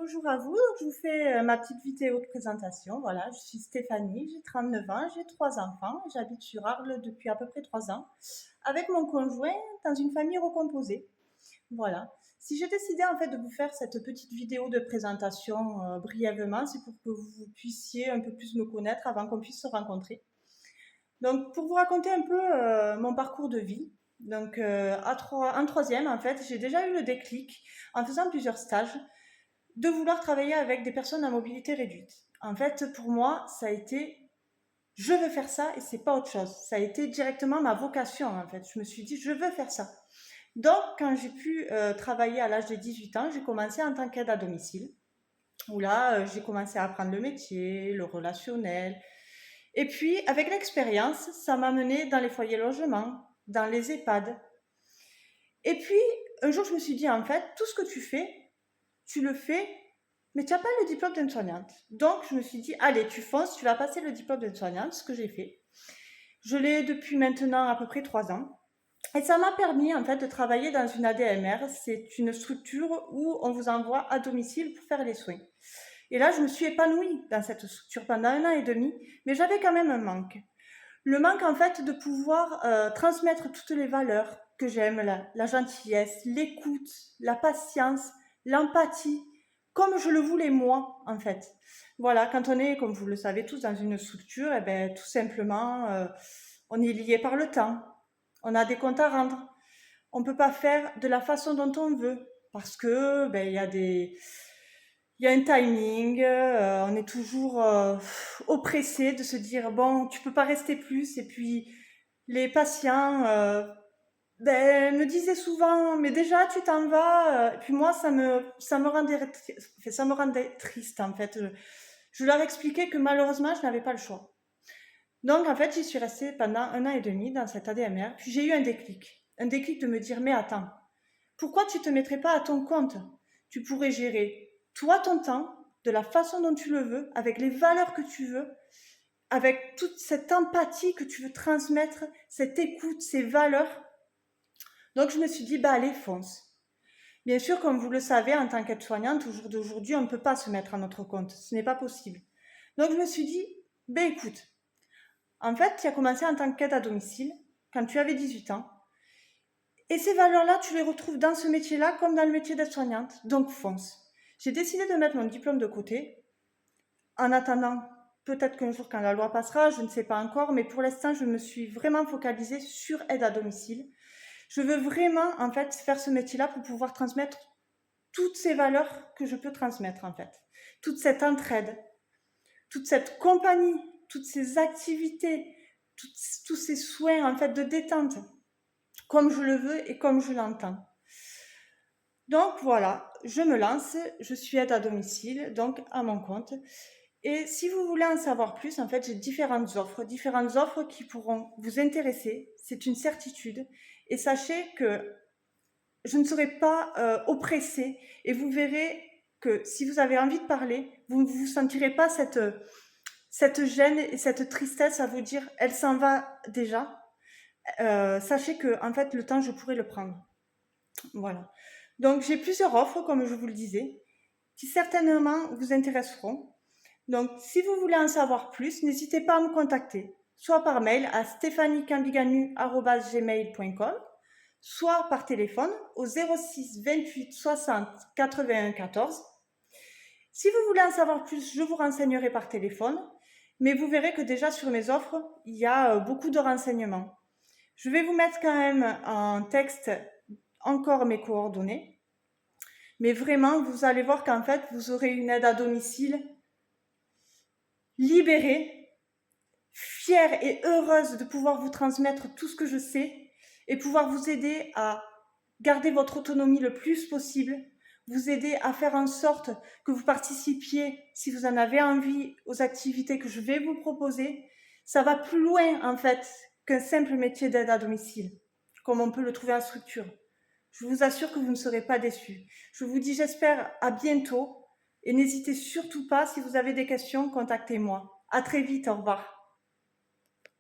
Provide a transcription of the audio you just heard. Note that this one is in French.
bonjour à vous. Donc, je vous fais ma petite vidéo de présentation. Voilà, je suis Stéphanie, j'ai 39 ans, j'ai 3 enfants. J'habite sur Arles depuis à peu près 3 ans avec mon conjoint dans une famille recomposée. Voilà. Si j'ai décidé en fait de vous faire cette petite vidéo de présentation brièvement, c'est pour que vous puissiez un peu plus me connaître avant qu'on puisse se rencontrer. Donc, pour vous raconter un peu mon parcours de vie, donc en troisième, en fait, j'ai déjà eu le déclic en faisant plusieurs stages de vouloir travailler avec des personnes à mobilité réduite. En fait, pour moi, ça a été je veux faire ça et c'est pas autre chose. Ça a été directement ma vocation en fait. Je me suis dit je veux faire ça. Donc, quand j'ai pu travailler à l'âge de 18 ans, j'ai commencé en tant qu'aide à domicile, où là, j'ai commencé à apprendre le métier, le relationnel. Et puis, avec l'expérience, ça m'a mené dans les foyers logements, dans les EHPAD. Et puis, un jour, je me suis dit, en fait, tout ce que tu le fais, mais tu n'as pas le diplôme d'aide-soignante. Donc, je me suis dit, allez, tu fonces, tu vas passer le diplôme d'aide-soignante, ce que j'ai fait. Je l'ai depuis maintenant à peu près 3 ans. Et ça m'a permis, en fait, de travailler dans une ADMR. C'est une structure où on vous envoie à domicile pour faire les soins. Et là, je me suis épanouie dans cette structure pendant 1 an et demi, mais j'avais quand même un manque. Le manque, en fait, de pouvoir transmettre toutes les valeurs que j'aime, la gentillesse, l'écoute, la patience, l'empathie, comme je le voulais moi, en fait. Voilà, quand on est, comme vous le savez tous, dans une structure, eh ben, tout simplement, on est lié par le temps. On a des comptes à rendre. On ne peut pas faire de la façon dont on veut, parce que ben, il y a un timing, on est toujours oppressé de se dire bon, tu peux pas rester plus. Et puis les patients me disaient souvent mais déjà tu t'en vas. Et puis moi ça me rendait triste en fait. Je leur expliquais que malheureusement je n'avais pas le choix. Donc en fait j'y suis restée pendant 1 an et demi dans cette ADMR. Puis j'ai eu un déclic de me dire mais attends, pourquoi tu te mettrais pas à ton compte? Tu pourrais gérer toi ton temps de la façon dont tu le veux, avec les valeurs que tu veux, avec toute cette empathie que tu veux transmettre, cette écoute, ces valeurs. Donc je me suis dit bah allez fonce. Bien sûr, comme vous le savez, en tant qu'aide-soignante, au jour d'aujourd'hui, on ne peut pas se mettre à notre compte. Ce n'est pas possible. Donc je me suis dit ben écoute, en fait, tu as commencé en tant qu'aide à domicile quand tu avais 18 ans. Et ces valeurs-là, tu les retrouves dans ce métier-là comme dans le métier d'aide-soignante. Donc fonce. J'ai décidé de mettre mon diplôme de côté. En attendant, peut-être qu'un jour quand la loi passera, je ne sais pas encore, mais pour l'instant, je me suis vraiment focalisée sur aide à domicile. Je veux vraiment, en fait, faire ce métier-là pour pouvoir transmettre toutes ces valeurs que je peux transmettre, en fait. Toute cette entraide, toute cette compagnie, toutes ces activités, tous ces soins, en fait, de détente, comme je le veux et comme je l'entends. Donc voilà, je me lance, je suis aide à domicile, donc à mon compte. Et si vous voulez en savoir plus, en fait, j'ai différentes offres qui pourront vous intéresser, c'est une certitude. Et sachez que je ne serai pas oppressée et vous verrez que si vous avez envie de parler, vous ne vous sentirez pas cette gêne et cette tristesse à vous dire elle s'en va déjà. Sachez que en fait le temps je pourrais le prendre. Voilà. Donc j'ai plusieurs offres comme je vous le disais qui certainement vous intéresseront. Donc si vous voulez en savoir plus, n'hésitez pas à me contacter, soit par mail à stephaniecambiganu@gmail.com, soit par téléphone au 06 28 60 81 14. Si vous voulez en savoir plus, je vous renseignerai par téléphone, mais vous verrez que déjà sur mes offres, il y a beaucoup de renseignements. Je vais vous mettre quand même en texte encore mes coordonnées, mais vraiment, vous allez voir qu'en fait, vous aurez une aide à domicile libérée, fière et heureuse de pouvoir vous transmettre tout ce que je sais et pouvoir vous aider à garder votre autonomie le plus possible, vous aider à faire en sorte que vous participiez, si vous en avez envie, aux activités que je vais vous proposer. Ça va plus loin, en fait, qu'un simple métier d'aide à domicile, comme on peut le trouver en structure. Je vous assure que vous ne serez pas déçus. Je vous dis, j'espère, à bientôt. Et n'hésitez surtout pas, si vous avez des questions, contactez-moi. À très vite, au revoir.